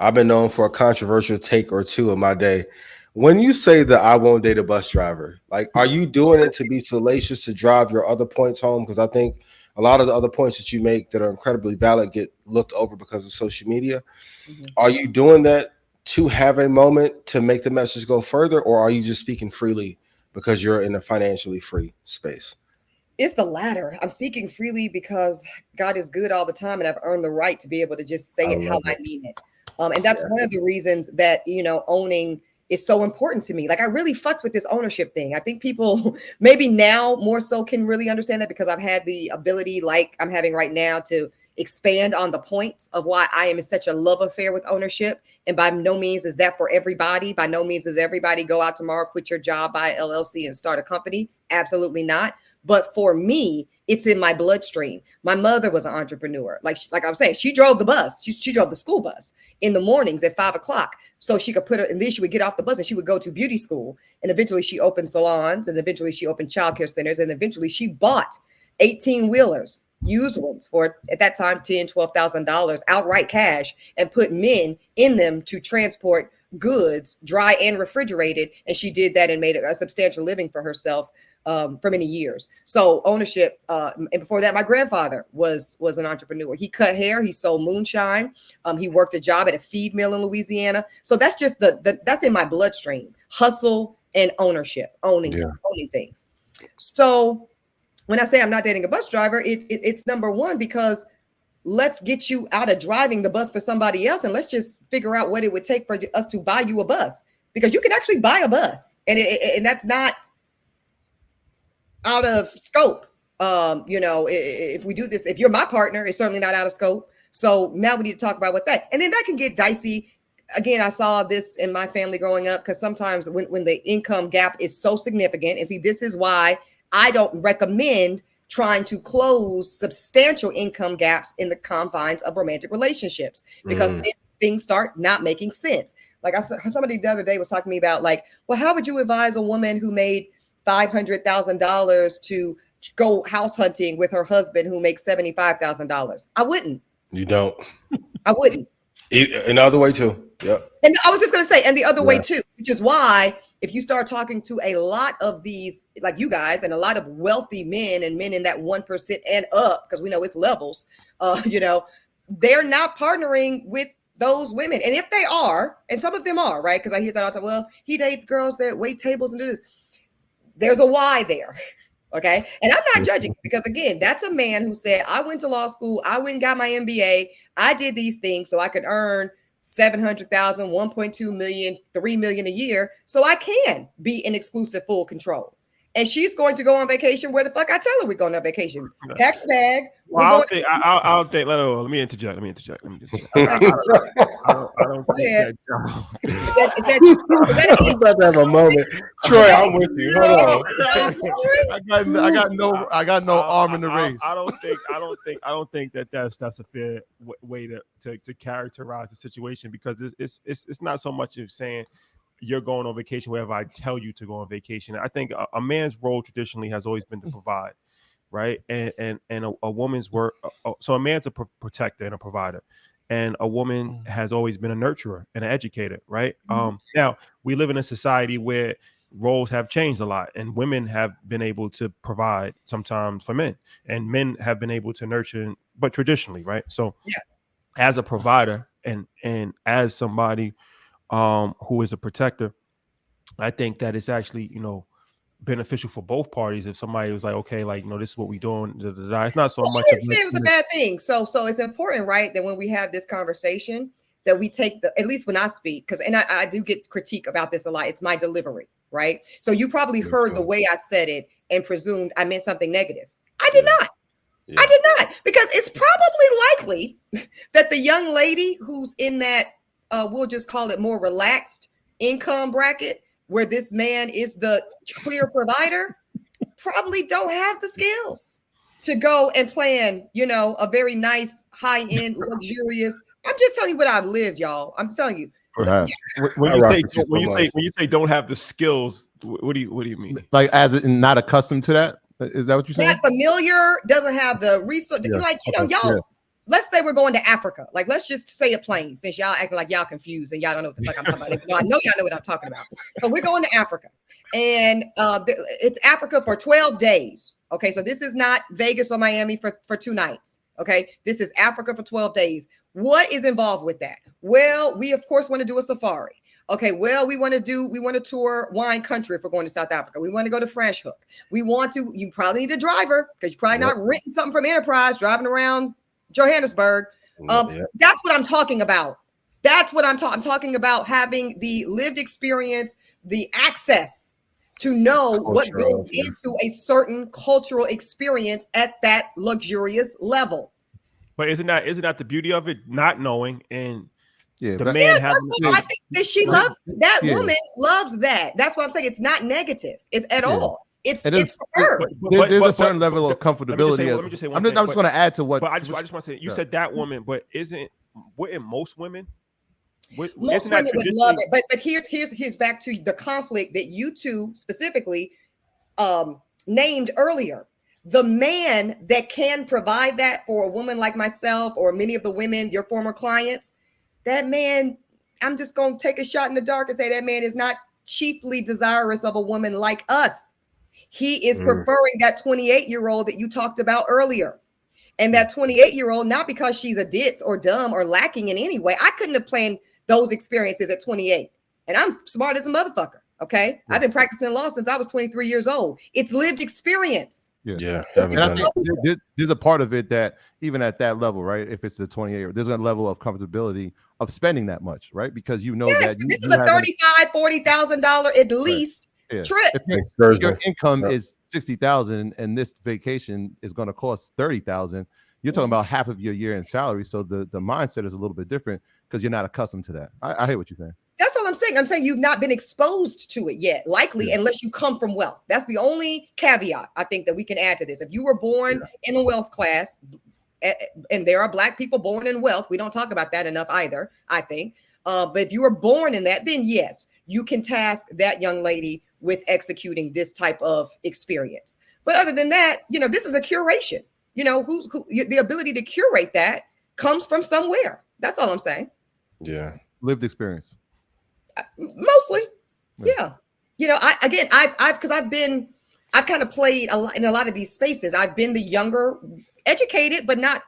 I've been known for a controversial take or two in my day. When you say that I won't date a bus driver, like, are you doing it to be salacious to drive your other points home? Because I think a lot of the other points that you make that are incredibly valid get looked over because of social media. Mhm. Are you doing that to have a moment to make the message go further, or are you just speaking freely because you're in a financially free space? It's the latter. I'm speaking freely because God is good all the time, and I've earned the right to be able to just say I it how love I it. mean it. And that's Yeah. one of the reasons that owning is so important to me. Like I really fucks with this ownership thing. I think people maybe now more so can really understand that because I've had the ability, like I'm having right now, to expand on the point of why I am in such a love affair with ownership. And by no means is that for everybody. By no means is everybody go out tomorrow, quit your job, buy an LLC, and start a company. Absolutely not. But for me, it's in my bloodstream. My mother was an entrepreneur. Like I was saying, she drove the bus. She drove the school bus in the mornings at 5 o'clock. So she could put her, and then she would get off the bus and she would go to beauty school. And eventually she opened salons, and eventually she opened childcare centers, and eventually she bought 18 wheelers, used ones for at that time $10,000, $12,000 outright cash, and put men in them to transport goods, dry and refrigerated. And she did that and made a substantial living for herself for many years. So ownership, and before that, my grandfather was an entrepreneur. He cut hair, he sold moonshine, he worked a job at a feed mill in Louisiana. So that's just that's in my bloodstream. Hustle and ownership, owning things. So when I say I'm not dating a bus driver, it's number one because let's get you out of driving the bus for somebody else, and let's just figure out what it would take for us to buy you a bus, because you can actually buy a bus, and that's not out of scope. If we do this, if you're my partner, it's certainly not out of scope. So now we need to talk about what that, and then that can get dicey. Again, I saw this in my family growing up, because sometimes when the income gap is so significant, and see, this is why I don't recommend trying to close substantial income gaps in the confines of romantic relationships, because then things start not making sense. Like I saw somebody the other day was talking to me about, like, well, how would you advise a woman who made $500,000 to go house hunting with her husband who makes $75,000? I wouldn't. You don't. I wouldn't. Another way too. Yep. And I was just going to say, and the other way too, which is why if you start talking to a lot of these, like you guys, and a lot of wealthy men and men in that 1% and up, because we know it's levels, they're not partnering with those women. And if they are, and some of them are, right? Because I hear that all the time, well, he dates girls that wait tables and do this. There's a why there. Okay. And I'm not judging, because again, that's a man who said, I went to law school, I went and got my MBA, I did these things so I could earn 700,000, 1.2 million, 3 million a year, so I can be in exclusive full control. And she's going to go on vacation where the fuck I tell her we're going on vacation. Pack the bag. Well, I don't think. Let me interject. Let me just. I don't think that. Is that I'm about to have a moment. Troy, I'm with you. Hold on. I got no arm in the race. I don't think that's a fair way to characterize the situation, because it's not so much of saying you're going on vacation wherever I tell you to go on vacation. I think a man's role traditionally has always been to provide, right? And a woman's work. So a man's a protector and a provider, and a woman has always been a nurturer and an educator, right? Now we live in a society where roles have changed a lot, and women have been able to provide sometimes for men, and men have been able to nurture, but traditionally, right? So as a provider and as somebody who is a protector, I think that it's actually, beneficial for both parties if somebody was like, okay, like, this is what we're doing. It's not so much. I didn't say it was a bad thing. So it's important, right, that when we have this conversation, that we take at least when I speak, because I do get critique about this a lot. It's my delivery, right? So you probably heard the way I said it and presumed I meant something negative. I did not. I did not, because it's probably likely that the young lady who's in that we'll just call it more relaxed income bracket, where this man is the clear provider, probably don't have the skills to go and plan, a very nice, high-end, luxurious. I'm just telling you what I've lived, y'all. I'm telling you. When you say don't have the skills, what do you mean? Like, as in not accustomed to that? Is that what you're saying? Not familiar, doesn't have the resource. Y'all. let's say we're going to Africa. Like, let's just say it plain, since y'all acting like y'all confused and y'all don't know what the fuck I'm talking about. Even though I know y'all know what I'm talking about. So we're going to Africa, and it's Africa for 12 days. Okay, so this is not Vegas or Miami for 2 nights. Okay, this is Africa for 12 days. What is involved with that? Well, we of course want to do a safari. Okay, well, we want to tour wine country if we're going to South Africa. We want to go to Franschhoek. You probably need a driver because you're probably not renting something from Enterprise, driving around Johannesburg. That's what I'm talking about. That's what I'm talking about, having the lived experience, the access to know what goes into a certain cultural experience at that luxurious level. But isn't that the beauty of it? Not knowing, and the man has. I think that she loves that woman. Loves that. That's what I'm saying. It's not negative. It's at all. It's for her. There's a certain level of comfortability. Let me just say I'm just going to add to what. But I just want to say, you said that woman, but wouldn't most women? Most women would love it, but here's back to the conflict that you two specifically named earlier. The man that can provide that for a woman like myself or many of the women, your former clients, that man, I'm just going to take a shot in the dark and say that man is not chiefly desirous of a woman like us. He is preferring that 28-year-old that you talked about earlier. And that 28-year-old, not because she's a ditz or dumb or lacking in any way. I couldn't have planned those experiences at 28. And I'm smart as a motherfucker. Okay. I've been practicing law since I was 23 years old. It's lived experience. Yeah. And I think there's a part of it that even at that level, right? If it's the 28, there's a level of comfortability of spending that much, right? Because you know that this is a $35,000, $40,000 at least trip. If your income is $60,000 and this vacation is going to cost $30,000, you're talking about half of your year in salary. So the mindset is a little bit different because you're not accustomed to that. I hear what you're saying. That's all I'm saying. I'm saying you've not been exposed to it yet, likely, unless you come from wealth. That's the only caveat I think that we can add to this. If you were born in a wealth class, and there are Black people born in wealth, we don't talk about that enough either, I think. But if you were born in that, then yes, you can task that young lady with executing this type of experience. But other than that, this is a curation. The ability to curate that comes from somewhere. That's all I'm saying. Yeah. Lived experience. Mostly. Yeah. I've kind of played in a lot of these spaces. I've been the younger, educated, but not.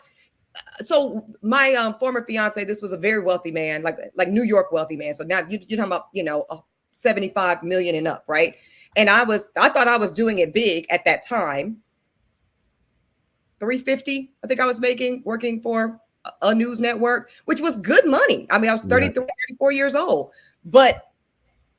So my former fiance, this was a very wealthy man, like New York wealthy man. So now you're talking about, 75 million and up. Right. And I thought I was doing it big at that time. 350, I think I was making, working for a news network, which was good money. I mean, I was 33, 34 years old, but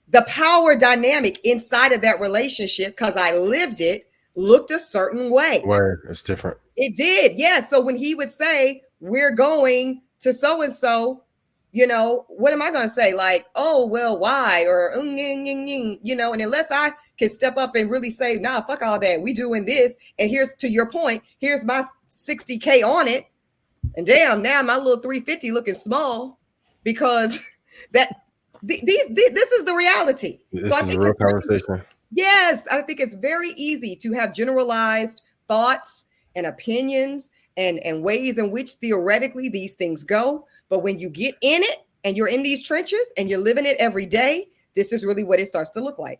the power dynamic inside of that relationship, because I lived it, looked a certain way. Right, it's different. It did, yeah. So when he would say, we're going to so-and-so, what am I going to say? Like, oh, well, why? Or, and unless I can step up and really say, nah, fuck all that. We doing this. And here's, to your point, here's my 60K on it. And damn, now my little 350 looking small because this is the reality. This is a real conversation. Yes, I think it's very easy to have generalized thoughts and opinions and ways in which theoretically these things go. But when you get in it and you're in these trenches and you're living it every day, this is really what it starts to look like.